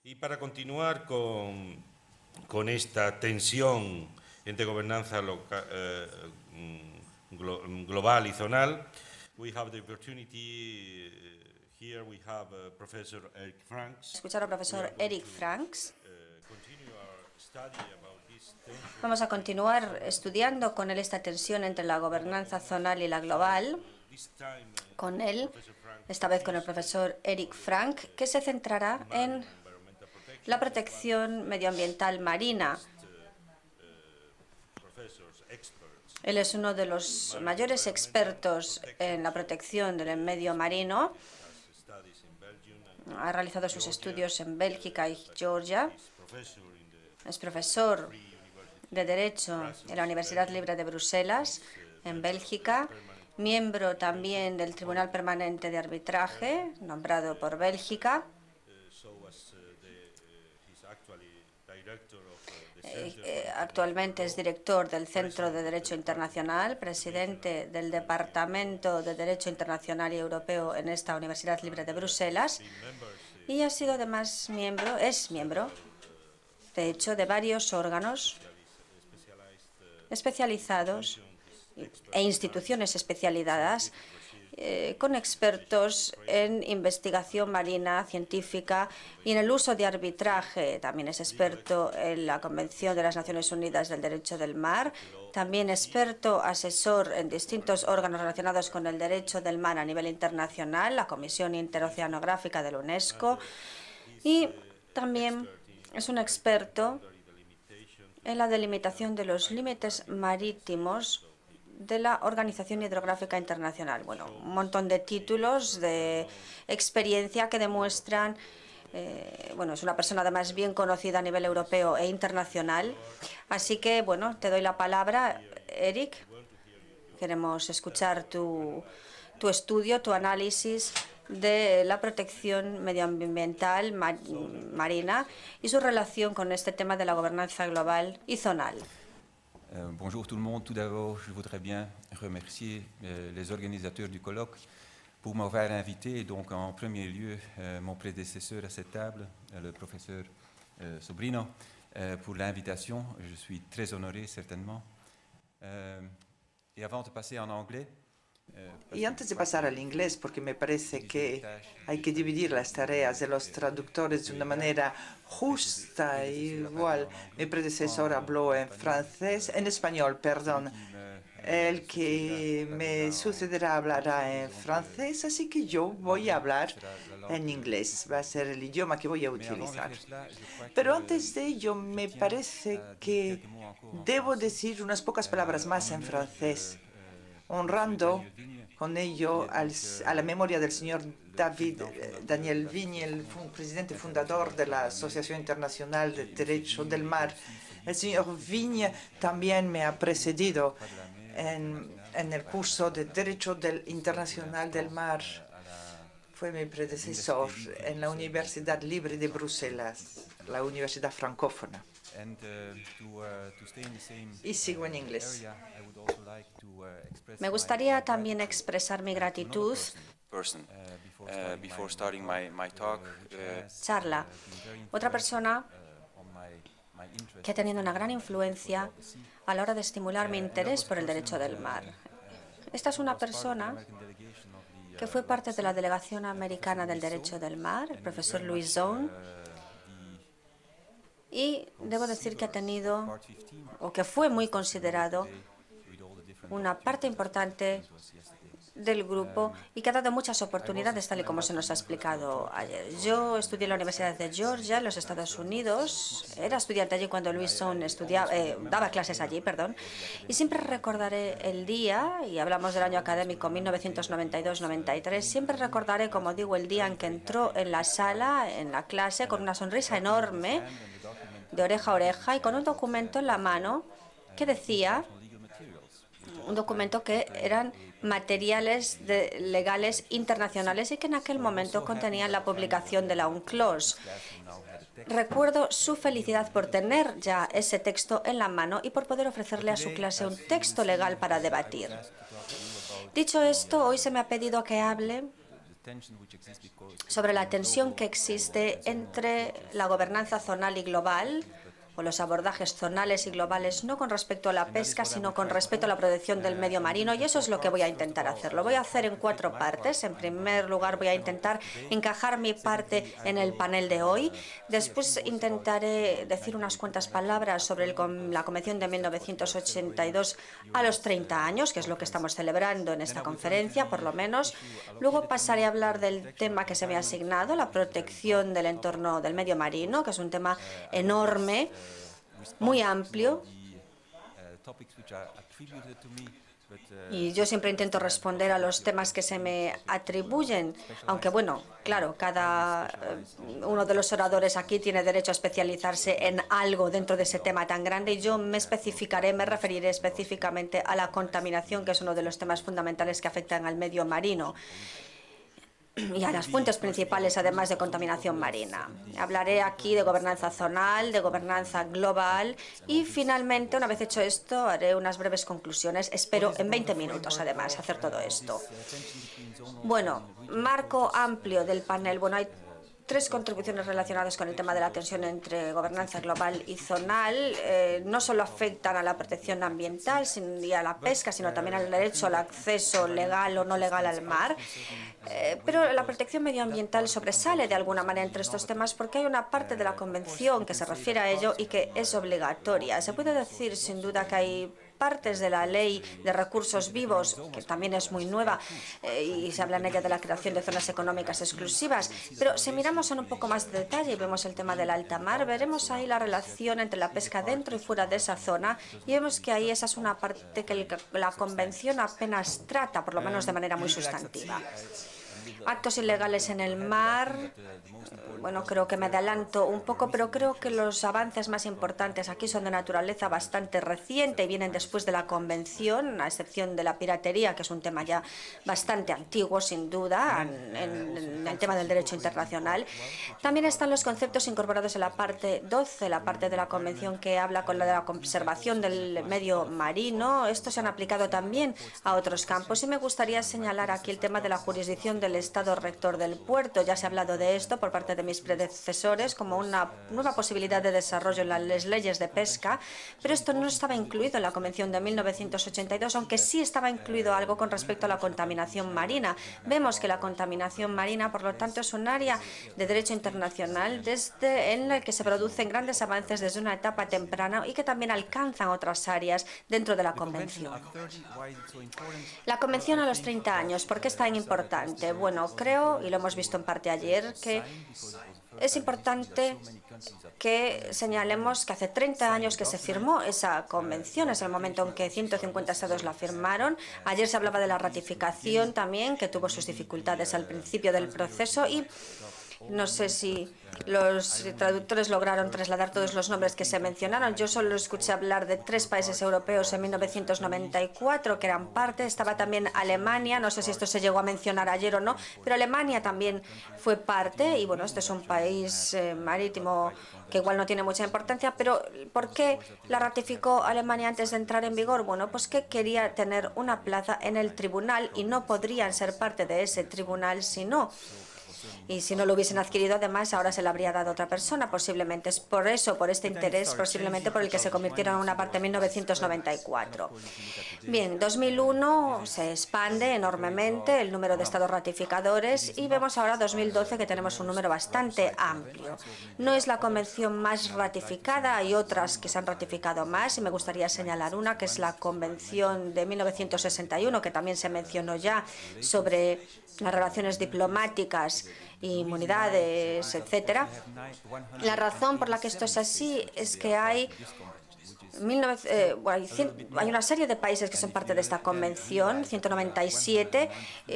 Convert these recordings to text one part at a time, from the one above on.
Y para continuar con esta tensión entre gobernanza global y zonal, we have the opportunity here we have Professor Eric Franks. Escuchar al profesor Eric Franks. Vamos a continuar estudiando con él esta tensión entre la gobernanza zonal y la global. Con él, esta vez con el profesor Eric Frank, que se centrará en la protección medioambiental marina. Él es uno de los mayores expertos en la protección del medio marino. Ha realizado sus estudios en Bélgica y Georgia. Es profesor de Derecho en la Universidad Libre de Bruselas, en Bélgica. Miembro también del Tribunal Permanente de Arbitraje, nombrado por Bélgica. Actualmente es director del Centro de Derecho Internacional, presidente del Departamento de Derecho Internacional y Europeo en esta Universidad Libre de Bruselas y ha sido además es miembro, de hecho, de varios órganos especializados e instituciones especializadas con expertos en investigación marina científica y en el uso de arbitraje. También es experto en la Convención de las Naciones Unidas del Derecho del Mar. También experto asesor en distintos órganos relacionados con el derecho del mar a nivel internacional, la Comisión Interoceanográfica de la UNESCO. Y también es un experto en la delimitación de los límites marítimos de la Organización Hidrográfica Internacional. Bueno, un montón de títulos de experiencia que demuestran, es una persona además bien conocida a nivel europeo e internacional. Así que, bueno, te doy la palabra, Eric. Queremos escuchar tu estudio, tu análisis de la protección medioambiental marina y su relación con este tema de la gobernanza global y zonal. Bonjour tout le monde. Tout d'abord, je voudrais bien remercier les organisateurs du colloque pour m'avoir invité, et donc en premier lieu mon prédécesseur à cette table, le professeur Sobrino, pour l'invitation. Je suis très honoré, certainement. Et avant de passer en anglais, Y antes de pasar al inglés, porque me parece que hay que dividir las tareas de los traductores de una manera justa, igual. Mi predecesor habló en español, perdón. El que me sucederá hablará en francés, así que yo voy a hablar en inglés. Va a ser el idioma que voy a utilizar. Pero antes de ello, me parece que debo decir unas pocas palabras más en francés, honrando con ello a la memoria del señor Daniel Vigne, el presidente fundador de la Asociación Internacional de Derecho del Mar. El señor Vigne también me ha precedido en el curso de Derecho Internacional del Mar. Fue mi predecesor en la Universidad Libre de Bruselas, la universidad francófona. Y sigo en inglés. Me gustaría también expresar mi gratitud. Charla. Otra persona que ha tenido una gran influencia a la hora de estimular mi interés por el derecho del mar. Esta es una persona que fue parte de la delegación americana del derecho del mar, el profesor Louis Zone, y debo decir que ha tenido, o que fue muy considerado, una parte importante del grupo y que ha dado muchas oportunidades, tal y como se nos ha explicado ayer. Yo estudié en la Universidad de Georgia, en los Estados Unidos. Era estudiante allí cuando Louis Zone daba clases allí, y siempre recordaré el día, y hablamos del año académico 1992-93, siempre recordaré, como digo, el día en que entró en la sala, en la clase, con una sonrisa enorme, de oreja a oreja, y con un documento en la mano que decía, un documento que eran materiales legales internacionales y que en aquel momento contenían la publicación de la UNCLOS. Recuerdo su felicidad por tener ya ese texto en la mano y por poder ofrecerle a su clase un texto legal para debatir. Dicho esto, hoy se me ha pedido que hable sobre la tensión que existe entre la gobernanza zonal y global, o los abordajes zonales y globales, no con respecto a la pesca, sino con respecto a la protección del medio marino, y eso es lo que voy a intentar hacer. Lo voy a hacer en 4 partes. En primer lugar, voy a intentar encajar mi parte en el panel de hoy. Después intentaré decir unas cuantas palabras sobre la Convención de 1982 a los 30 años, que es lo que estamos celebrando en esta conferencia, por lo menos. Luego pasaré a hablar del tema que se me ha asignado, la protección del entorno del medio marino, que es un tema enorme, muy amplio, y yo siempre intento responder a los temas que se me atribuyen, aunque bueno, claro, cada uno de los oradores aquí tiene derecho a especializarse en algo dentro de ese tema tan grande, y yo me referiré específicamente a la contaminación, que es uno de los temas fundamentales que afectan al medio marino y a las fuentes principales, además de contaminación marina. Hablaré aquí de gobernanza zonal, de gobernanza global, y finalmente, una vez hecho esto, haré unas breves conclusiones. Espero en 20 minutos, además, hacer todo esto. Bueno, marco amplio del panel. Bueno, hay 3 contribuciones relacionadas con el tema de la tensión entre gobernanza global y zonal. No solo afectan a la protección ambiental y a la pesca, sino también al derecho al acceso legal o no legal al mar. Pero la protección medioambiental sobresale de alguna manera entre estos temas porque hay una parte de la Convención que se refiere a ello y que es obligatoria. Se puede decir sin duda que hay partes de la Ley de Recursos Vivos, que también es muy nueva, y se habla en ella de la creación de zonas económicas exclusivas. Pero si miramos en un poco más de detalle y vemos el tema del alta mar, veremos ahí la relación entre la pesca dentro y fuera de esa zona, y vemos que ahí esa es una parte que la Convención apenas trata, por lo menos de manera muy sustantiva. Actos ilegales en el mar. Bueno, creo que me adelanto un poco, pero creo que los avances más importantes aquí son de naturaleza bastante reciente y vienen después de la Convención, a excepción de la piratería, que es un tema ya bastante antiguo, sin duda, en el tema del derecho internacional. También están los conceptos incorporados en la parte 12, la parte de la Convención que habla con la de la conservación del medio marino. Estos se han aplicado también a otros campos, y me gustaría señalar aquí el tema de la jurisdicción del Estado rector del puerto. Ya se ha hablado de esto por parte de mis predecesores como una nueva posibilidad de desarrollo en las leyes de pesca, pero esto no estaba incluido en la Convención de 1982, aunque sí estaba incluido algo con respecto a la contaminación marina. Vemos que la contaminación marina, por lo tanto, es un área de derecho internacional en el que se producen grandes avances desde una etapa temprana y que también alcanzan otras áreas dentro de la Convención. La Convención a los 30 años, ¿por qué es tan importante? Bueno, creo, y lo hemos visto en parte ayer, que es importante que señalemos que hace 30 años que se firmó esa convención. Es el momento en que 150 estados la firmaron. Ayer se hablaba de la ratificación también, que tuvo sus dificultades al principio del proceso, y no sé si los traductores lograron trasladar todos los nombres que se mencionaron. Yo solo escuché hablar de 3 países europeos en 1994 que eran parte. Estaba también Alemania, no sé si esto se llegó a mencionar ayer o no, pero Alemania también fue parte. Y bueno, este es un país marítimo que igual no tiene mucha importancia, pero ¿por qué la ratificó Alemania antes de entrar en vigor? Bueno, pues que quería tener una plaza en el tribunal y no podrían ser parte de ese tribunal si no. Y si no lo hubiesen adquirido, además, ahora se le habría dado a otra persona, posiblemente. Es por eso, por este interés, posiblemente por el que se convirtieron en una parte en 1994. Bien, 2001 se expande enormemente el número de estados ratificadores y vemos ahora 2012 que tenemos un número bastante amplio. No es la convención más ratificada, hay otras que se han ratificado más, y me gustaría señalar una, que es la Convención de 1961, que también se mencionó ya, sobre las relaciones diplomáticas, inmunidades, etcétera. La razón por la que esto es así es que hay una serie de países que son parte de esta convención, 197,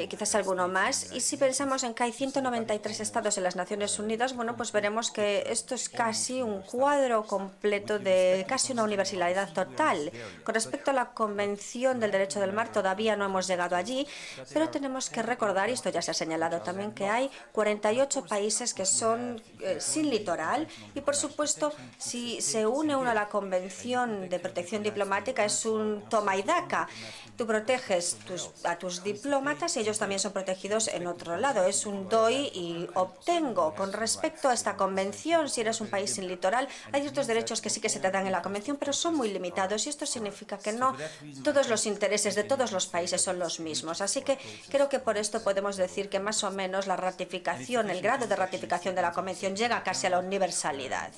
quizás alguno más, y si pensamos en que hay 193 estados en las Naciones Unidas, bueno, pues veremos que esto es casi un cuadro completo de casi una universalidad total. Con respecto a la Convención del Derecho del Mar, todavía no hemos llegado allí, pero tenemos que recordar, y esto ya se ha señalado también, que hay 48 países que son sin litoral, y por supuesto, si se une uno a la Convención Convención de Protección Diplomática es un toma y daca. Tú proteges a tus diplomatas y ellos también son protegidos en otro lado. Es un doy y obtengo. Con respecto a esta convención, si eres un país sin litoral, hay ciertos derechos que sí que se te dan en la convención, pero son muy limitados y esto significa que no todos los intereses de todos los países son los mismos. Así que creo que por esto podemos decir que más o menos la ratificación, el grado de ratificación de la convención llega casi a la universalidad.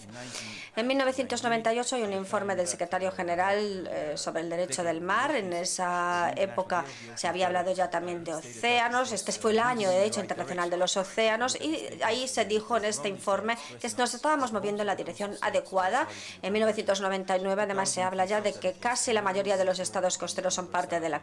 En 1998 hay un informe del secretario general sobre el derecho del mar. En esa época se había hablado ya también de océanos. Este fue el año, de hecho, internacional de los océanos y ahí se dijo en este informe que nos estábamos moviendo en la dirección adecuada. En 1999, además, se habla ya de que casi la mayoría de los estados costeros son parte de la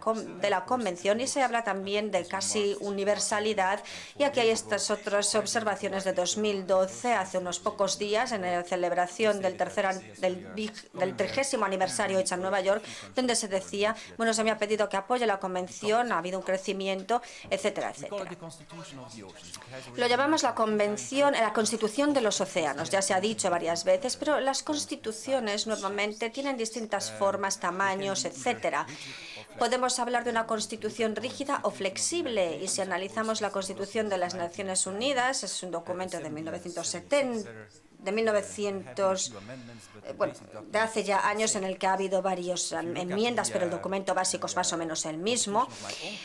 convención y se habla también de casi universalidad. Y aquí hay estas otras observaciones de 2012, hace unos pocos días, en la celebración del 30º aniversario hecha en Nueva York, donde se decía, bueno, se me ha pedido que apoye la convención, ha habido un crecimiento, etcétera, etcétera. Lo llamamos la convención, la constitución de los océanos, ya se ha dicho varias veces, pero las constituciones nuevamente tienen distintas formas, tamaños, etcétera. Podemos hablar de una constitución rígida o flexible y si analizamos la Constitución de las Naciones Unidas, es un documento de 1970, de hace ya años en el que ha habido varias enmiendas, pero el documento básico es más o menos el mismo.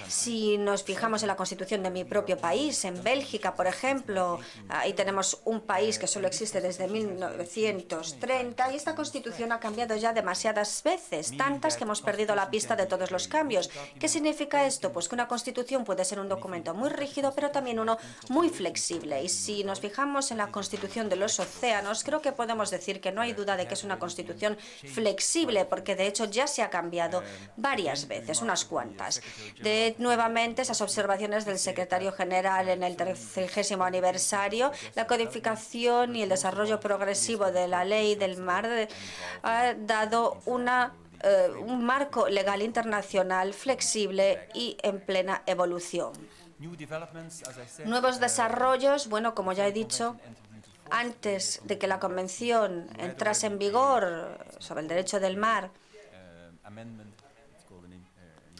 Si nos fijamos en la Constitución de mi propio país, en Bélgica, por ejemplo, ahí tenemos un país que solo existe desde 1930 y esta Constitución ha cambiado ya demasiadas veces, tantas que hemos perdido la pista de todos los cambios. ¿Qué significa esto? Pues que una Constitución puede ser un documento muy rígido, pero también uno muy flexible. Y si nos fijamos en la Constitución de los océanos, creo que podemos decir que no hay duda de que es una constitución flexible, porque de hecho ya se ha cambiado varias veces, unas cuantas. Nuevamente, esas observaciones del secretario general en el 30º aniversario, la codificación y el desarrollo progresivo de la ley del mar ha dado un marco legal internacional flexible y en plena evolución. Nuevos desarrollos, bueno, como ya he dicho, antes de que la Convención entrase en vigor sobre el derecho del mar,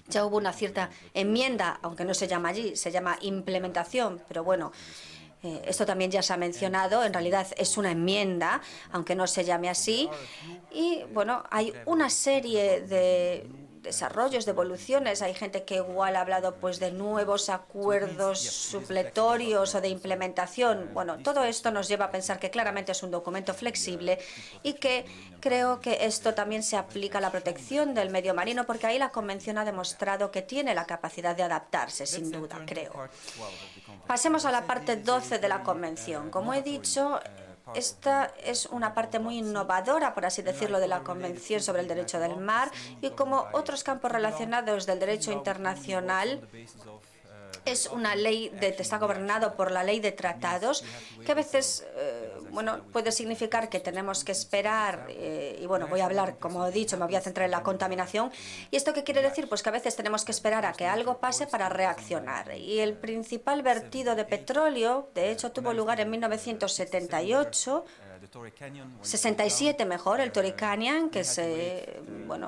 ya hubo una cierta enmienda, aunque no se llama allí, se llama implementación, pero bueno, esto también ya se ha mencionado, en realidad es una enmienda, aunque no se llame así, y bueno, hay una serie de desarrollos, de evoluciones. Hay gente que igual ha hablado pues de nuevos acuerdos supletorios o de implementación. Bueno, todo esto nos lleva a pensar que claramente es un documento flexible y que creo que esto también se aplica a la protección del medio marino, porque ahí la Convención ha demostrado que tiene la capacidad de adaptarse, sin duda, creo. Pasemos a la parte 12 de la Convención. Como he dicho, esta es una parte muy innovadora, por así decirlo, de la Convención sobre el Derecho del Mar y como otros campos relacionados del derecho internacional, es una ley está gobernado por la ley de tratados, que a veces bueno, puede significar que tenemos que esperar, y bueno, voy a hablar, como he dicho, me voy a centrar en la contaminación. ¿Y esto qué quiere decir? Pues que a veces tenemos que esperar a que algo pase para reaccionar. Y el principal vertido de petróleo, de hecho, tuvo lugar en 1978, 67 mejor, el Torrey Canyon, que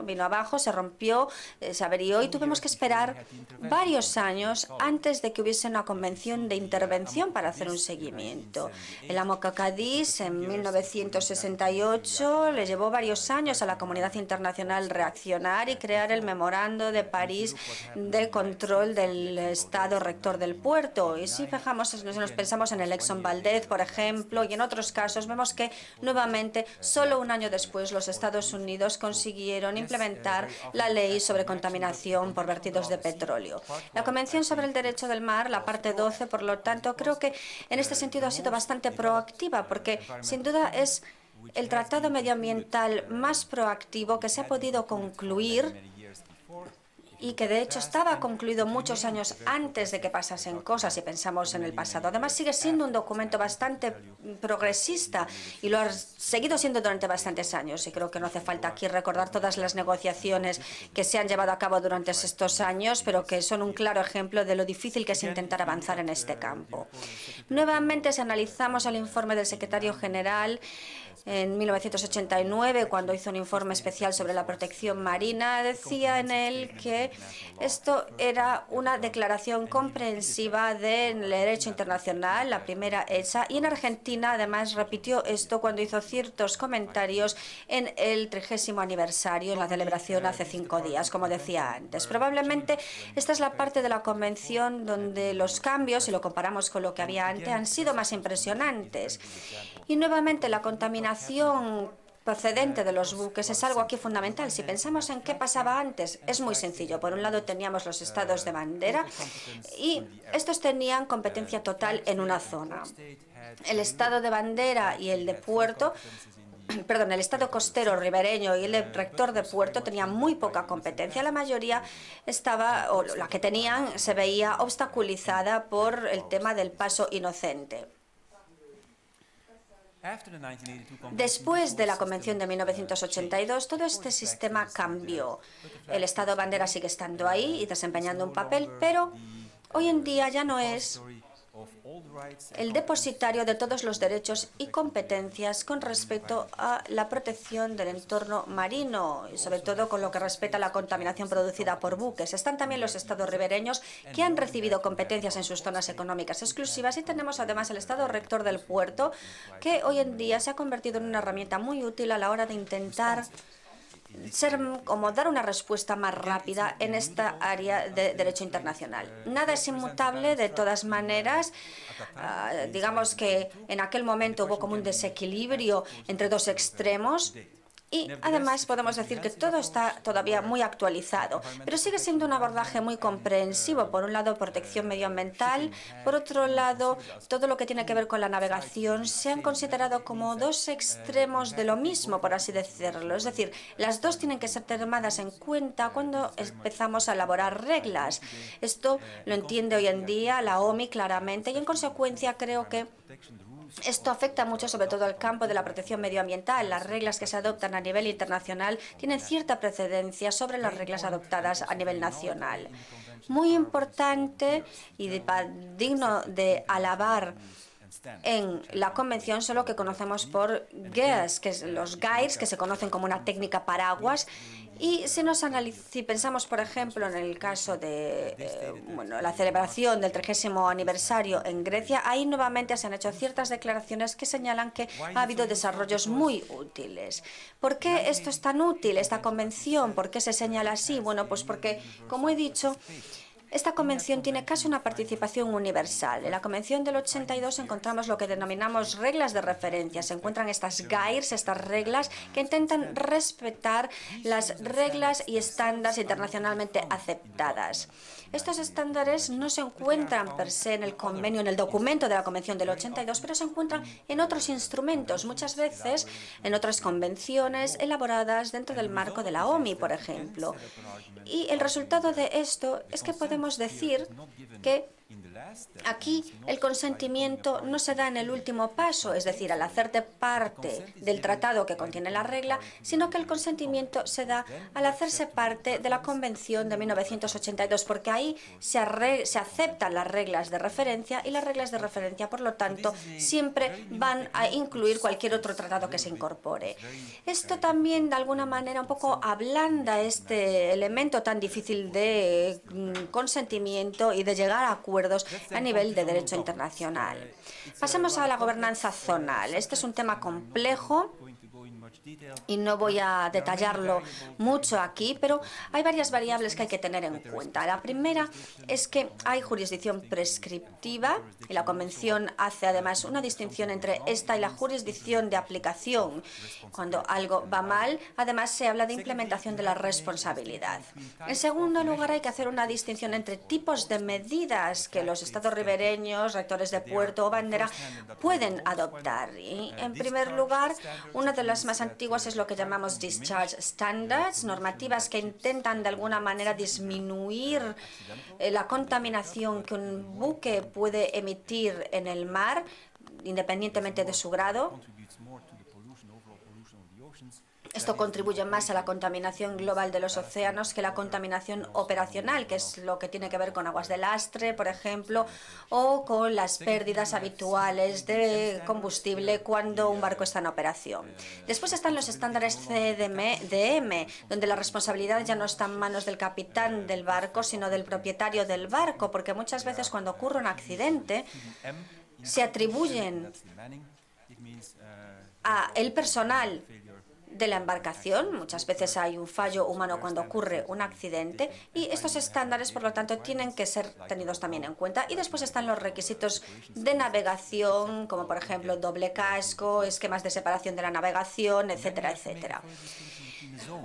vino abajo, se rompió, se averió y tuvimos que esperar varios años antes de que hubiese una convención de intervención para hacer un seguimiento. El Amoca Cádiz en 1968 le llevó varios años a la comunidad internacional reaccionar y crear el Memorando de París de control del Estado rector del puerto. Y si nos pensamos en el Exxon Valdez, por ejemplo, y en otros casos, vemos que nuevamente, solo un año después, los Estados Unidos consiguieron implementar la ley sobre contaminación por vertidos de petróleo. La Convención sobre el Derecho del Mar, la parte 12, por lo tanto, creo que en este sentido ha sido bastante proactiva, porque sin duda es el tratado medioambiental más proactivo que se ha podido concluir y que de hecho estaba concluido muchos años antes de que pasasen cosas, si pensamos en el pasado. Además, sigue siendo un documento bastante progresista y lo ha seguido siendo durante bastantes años. Y creo que no hace falta aquí recordar todas las negociaciones que se han llevado a cabo durante estos años, pero que son un claro ejemplo de lo difícil que es intentar avanzar en este campo. Nuevamente, si analizamos el informe del secretario general, en 1989, cuando hizo un informe especial sobre la protección marina, decía en él que esto era una declaración comprensiva del derecho internacional, la primera hecha, y en Argentina además repitió esto cuando hizo ciertos comentarios en el 30º aniversario, en la celebración hace 5 días, como decía antes. Probablemente esta es la parte de la convención donde los cambios, si lo comparamos con lo que había antes, han sido más impresionantes. Y nuevamente la contaminación procedente de los buques es algo aquí fundamental. Si pensamos en qué pasaba antes, es muy sencillo. Por un lado teníamos los estados de bandera y estos tenían competencia total en una zona. El estado de bandera y el de puerto, perdón, el estado costero ribereño y el de rector de puerto tenían muy poca competencia. La mayoría estaba, o la que tenían, se veía obstaculizada por el tema del paso inocente. Después de la Convención de 1982, todo este sistema cambió. El Estado bandera sigue estando ahí y desempeñando un papel, pero hoy en día ya no es el depositario de todos los derechos y competencias con respecto a la protección del entorno marino, y sobre todo con lo que respecta a la contaminación producida por buques. Están también los estados ribereños que han recibido competencias en sus zonas económicas exclusivas, y tenemos además el estado rector del puerto, que hoy en día se ha convertido en una herramienta muy útil a la hora de intentar como dar una respuesta más rápida en esta área de derecho internacional. Nada es inmutable, de todas maneras. Digamos que en aquel momento hubo como un desequilibrio entre dos extremos. Y además podemos decir que todo está todavía muy actualizado, pero sigue siendo un abordaje muy comprensivo. Por un lado, protección medioambiental, por otro lado, todo lo que tiene que ver con la navegación se han considerado como dos extremos de lo mismo, por así decirlo. Es decir, las dos tienen que ser tomadas en cuenta cuando empezamos a elaborar reglas. Esto lo entiende hoy en día la OMI claramente, y en consecuencia creo que esto afecta mucho sobre todo al campo de la protección medioambiental. Las reglas que se adoptan a nivel internacional tienen cierta precedencia sobre las reglas adoptadas a nivel nacional. Muy importante y digno de alabar en la convención son lo que conocemos por GAES, que es los GAES, que se conocen como una técnica paraguas. Y si pensamos, por ejemplo, en el caso de la celebración del 30º aniversario en Grecia, ahí nuevamente se han hecho ciertas declaraciones que señalan que ha habido desarrollos muy útiles. ¿Por qué esto es tan útil, esta convención? ¿Por qué se señala así? Bueno, pues porque, como he dicho, esta convención tiene casi una participación universal. En la convención del 82 encontramos lo que denominamos reglas de referencia. Se encuentran estas GAERs, estas reglas que intentan respetar las reglas y estándares internacionalmente aceptadas. Estos estándares no se encuentran per se en el convenio, en el documento de la Convención del 82, pero se encuentran en otros instrumentos, muchas veces en otras convenciones elaboradas dentro del marco de la OMI, por ejemplo. Y el resultado de esto es que podemos decir que aquí el consentimiento no se da en el último paso, es decir, al hacerte parte del tratado que contiene la regla, sino que el consentimiento se da al hacerse parte de la Convención de 1982, porque ahí se aceptan las reglas de referencia, y las reglas de referencia, por lo tanto, siempre van a incluir cualquier otro tratado que se incorpore. Esto también, de alguna manera, un poco ablanda este elemento tan difícil de consentimiento y de llegar a acuerdos a nivel de derecho internacional. Pasemos a la gobernanza zonal. Este es un tema complejo y no voy a detallarlo mucho aquí, pero hay varias variables que hay que tener en cuenta. La primera es que hay jurisdicción prescriptiva, y la Convención hace además una distinción entre esta y la jurisdicción de aplicación. Cuando algo va mal, además se habla de implementación de la responsabilidad. En segundo lugar, hay que hacer una distinción entre tipos de medidas que los estados ribereños, rectores de puerto o bandera pueden adoptar. Y, en primer lugar, una de las más antiguas es lo que llamamos discharge standards, normativas que intentan de alguna manera disminuir la contaminación que un buque puede emitir en el mar, independientemente de su grado. Esto contribuye más a la contaminación global de los océanos que la contaminación operacional, que es lo que tiene que ver con aguas de lastre, por ejemplo, o con las pérdidas habituales de combustible cuando un barco está en operación. Después están los estándares CDM, donde la responsabilidad ya no está en manos del capitán del barco, sino del propietario del barco, porque muchas veces cuando ocurre un accidente se atribuyen a el personal de la embarcación. Muchas veces hay un fallo humano cuando ocurre un accidente y estos estándares, por lo tanto, tienen que ser tenidos también en cuenta. Y después están los requisitos de navegación, como por ejemplo doble casco, esquemas de separación de la navegación, etcétera, etcétera.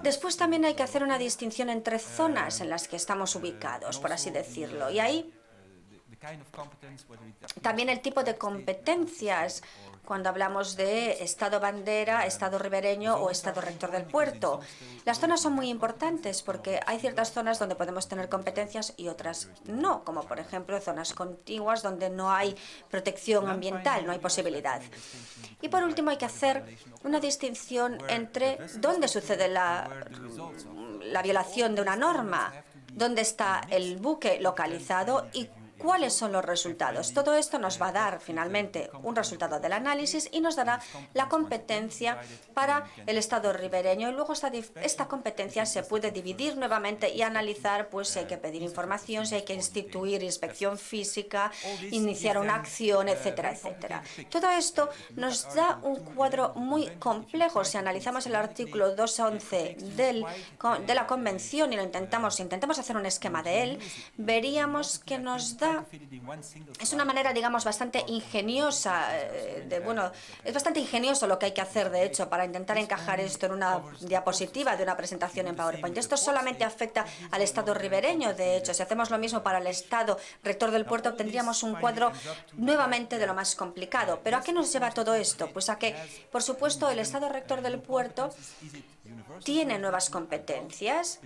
Después también hay que hacer una distinción entre zonas en las que estamos ubicados, por así decirlo. Y ahí también el tipo de competencias cuando hablamos de Estado bandera, Estado ribereño o Estado rector del puerto. Las zonas son muy importantes porque hay ciertas zonas donde podemos tener competencias y otras no, como por ejemplo zonas contiguas donde no hay protección ambiental, no hay posibilidad. Y por último hay que hacer una distinción entre dónde sucede la violación de una norma, dónde está el buque localizado y cuáles son los resultados. Todo esto nos va a dar finalmente un resultado del análisis y nos dará la competencia para el Estado ribereño. Y luego esta competencia se puede dividir nuevamente y analizar pues, si hay que pedir información, si hay que instituir inspección física, iniciar una acción, etcétera, etcétera. Todo esto nos da un cuadro muy complejo. Si analizamos el artículo 211 de la Convención y intentamos hacer un esquema de él, veríamos que nos da es una manera, digamos, bastante ingeniosa. Es bastante ingenioso lo que hay que hacer, de hecho, para intentar encajar esto en una diapositiva de una presentación en PowerPoint. Esto solamente afecta al Estado ribereño. De hecho, si hacemos lo mismo para el Estado rector del puerto, obtendríamos un cuadro nuevamente de lo más complicado. ¿Pero a qué nos lleva todo esto? Pues a que, por supuesto, el Estado rector del puerto tiene nuevas competencias.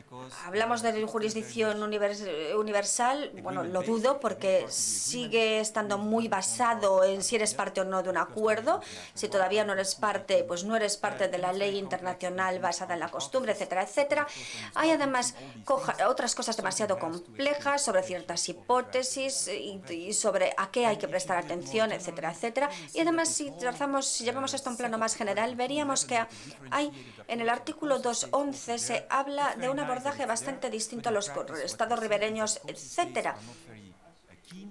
Hablamos de jurisdicción universal. Bueno, lo dudo porque sigue estando muy basado en si eres parte o no de un acuerdo. Si todavía no eres parte, pues no eres parte de la ley internacional basada en la costumbre, etcétera, etcétera. Hay además otras cosas demasiado complejas sobre ciertas hipótesis y sobre a qué hay que prestar atención, etcétera, etcétera. Y además, si llevamos esto a un plano más general, veríamos que hay en el artículo 211 se habla de un abordaje bastante distinto a los estados ribereños, etcétera.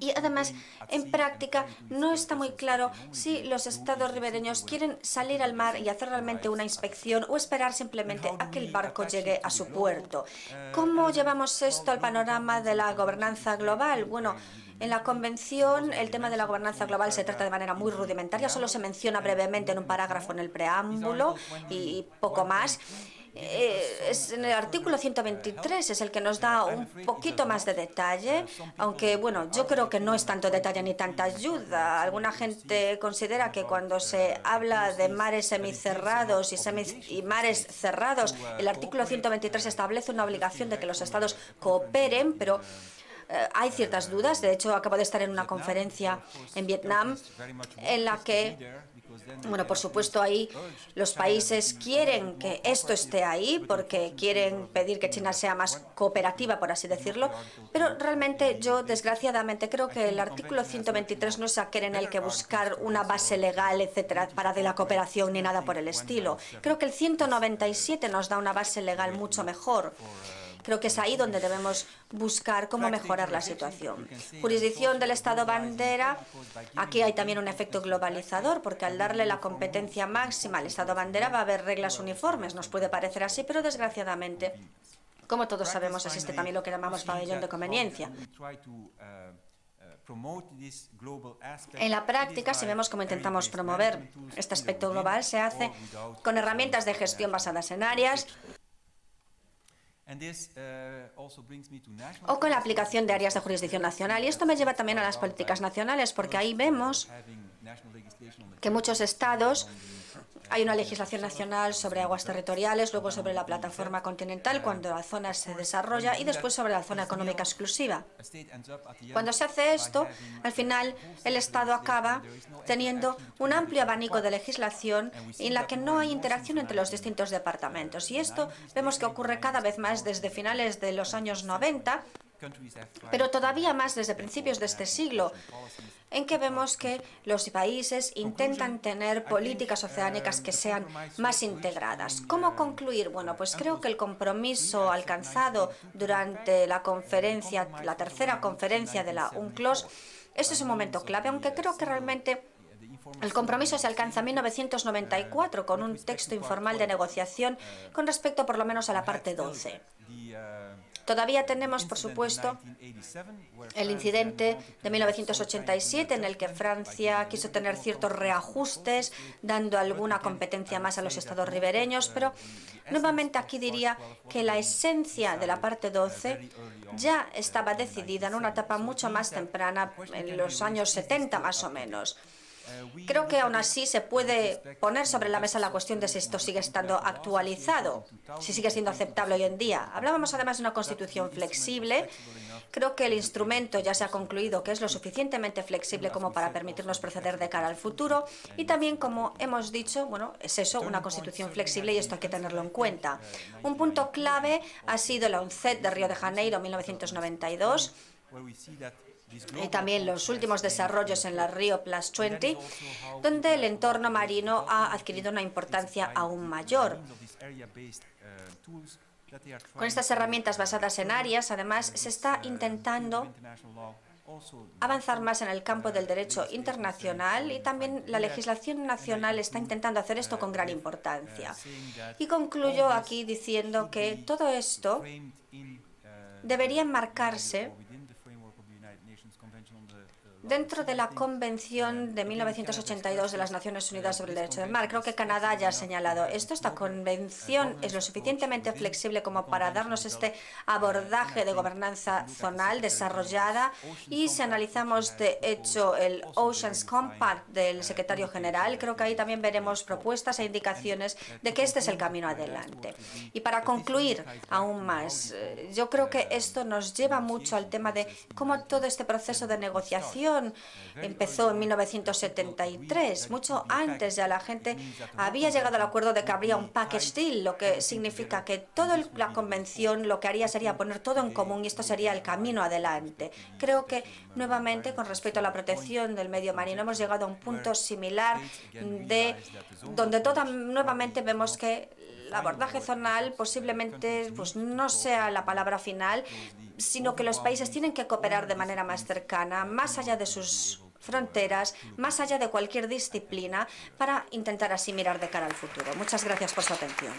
Y además, en práctica, no está muy claro si los estados ribereños quieren salir al mar y hacer realmente una inspección o esperar simplemente a que el barco llegue a su puerto. ¿Cómo llevamos esto al panorama de la gobernanza global? Bueno, en la Convención el tema de la gobernanza global se trata de manera muy rudimentaria, solo se menciona brevemente en un parágrafo en el preámbulo y poco más. En el artículo 123 es el que nos da un poquito más de detalle, aunque bueno, yo creo que no es tanto detalle ni tanta ayuda. Alguna gente considera que cuando se habla de mares semicerrados y mares cerrados, el artículo 123 establece una obligación de que los estados cooperen, pero hay ciertas dudas. De hecho, acabo de estar en una conferencia en Vietnam en la que, bueno, por supuesto, ahí los países quieren que esto esté ahí porque quieren pedir que China sea más cooperativa, por así decirlo, pero realmente yo, desgraciadamente, creo que el artículo 123 no es aquel en el que buscar una base legal, etcétera, para de la cooperación ni nada por el estilo. Creo que el 197 nos da una base legal mucho mejor. Creo que es ahí donde debemos buscar cómo mejorar la situación. Jurisdicción del Estado bandera. Aquí hay también un efecto globalizador, porque al darle la competencia máxima al Estado bandera va a haber reglas uniformes. Nos puede parecer así, pero desgraciadamente, como todos sabemos, existe también lo que llamamos pabellón de conveniencia. En la práctica, si vemos cómo intentamos promover este aspecto global, se hace con herramientas de gestión basadas en áreas, o con la aplicación de áreas de jurisdicción nacional. Y esto me lleva también a las políticas nacionales, porque ahí vemos que muchos estados Hay una legislación nacional sobre aguas territoriales, luego sobre la plataforma continental cuando la zona se desarrolla y después sobre la zona económica exclusiva. Cuando se hace esto, al final el Estado acaba teniendo un amplio abanico de legislación en la que no hay interacción entre los distintos departamentos. Y esto vemos que ocurre cada vez más desde finales de los años 90, pero todavía más desde principios de este siglo, en que vemos que los países intentan tener políticas oceánicas que sean más integradas. ¿Cómo concluir? Bueno, pues creo que el compromiso alcanzado durante la conferencia, la tercera conferencia de la UNCLOS, este es un momento clave, aunque creo que realmente el compromiso se alcanza en 1994 con un texto informal de negociación con respecto por lo menos a la parte 12. Todavía tenemos, por supuesto, el incidente de 1987 en el que Francia quiso tener ciertos reajustes, dando alguna competencia más a los estados ribereños, pero nuevamente aquí diría que la esencia de la parte 12 ya estaba decidida en una etapa mucho más temprana, en los años 70 más o menos. Creo que aún así se puede poner sobre la mesa la cuestión de si esto sigue estando actualizado, si sigue siendo aceptable hoy en día. Hablábamos además de una constitución flexible. Creo que el instrumento ya se ha concluido que es lo suficientemente flexible como para permitirnos proceder de cara al futuro y también, como hemos dicho, bueno, es eso, una constitución flexible y esto hay que tenerlo en cuenta. Un punto clave ha sido la UNCED de Río de Janeiro 1992. Y también los últimos desarrollos en la Rio Plus 20, donde el entorno marino ha adquirido una importancia aún mayor. Con estas herramientas basadas en áreas, además, se está intentando avanzar más en el campo del derecho internacional y también la legislación nacional está intentando hacer esto con gran importancia. Y concluyo aquí diciendo que todo esto debería enmarcarse dentro de la Convención de 1982 de las Naciones Unidas sobre el Derecho del Mar. Creo que Canadá ya ha señalado esto. Esta convención es lo suficientemente flexible como para darnos este abordaje de gobernanza zonal desarrollada y si analizamos de hecho el Oceans Compact del secretario general, creo que ahí también veremos propuestas e indicaciones de que este es el camino adelante. Y para concluir aún más, yo creo que esto nos lleva mucho al tema de cómo todo este proceso de negociación empezó en 1973. Mucho antes ya la gente había llegado al acuerdo de que habría un package deal, lo que significa que toda la convención lo que haría sería poner todo en común y esto sería el camino adelante. Creo que nuevamente con respecto a la protección del medio marino hemos llegado a un punto similar de donde nuevamente vemos que el abordaje zonal posiblemente no sea la palabra final, sino que los países tienen que cooperar de manera más cercana, más allá de sus fronteras, más allá de cualquier disciplina, para intentar así mirar de cara al futuro. Muchas gracias por su atención.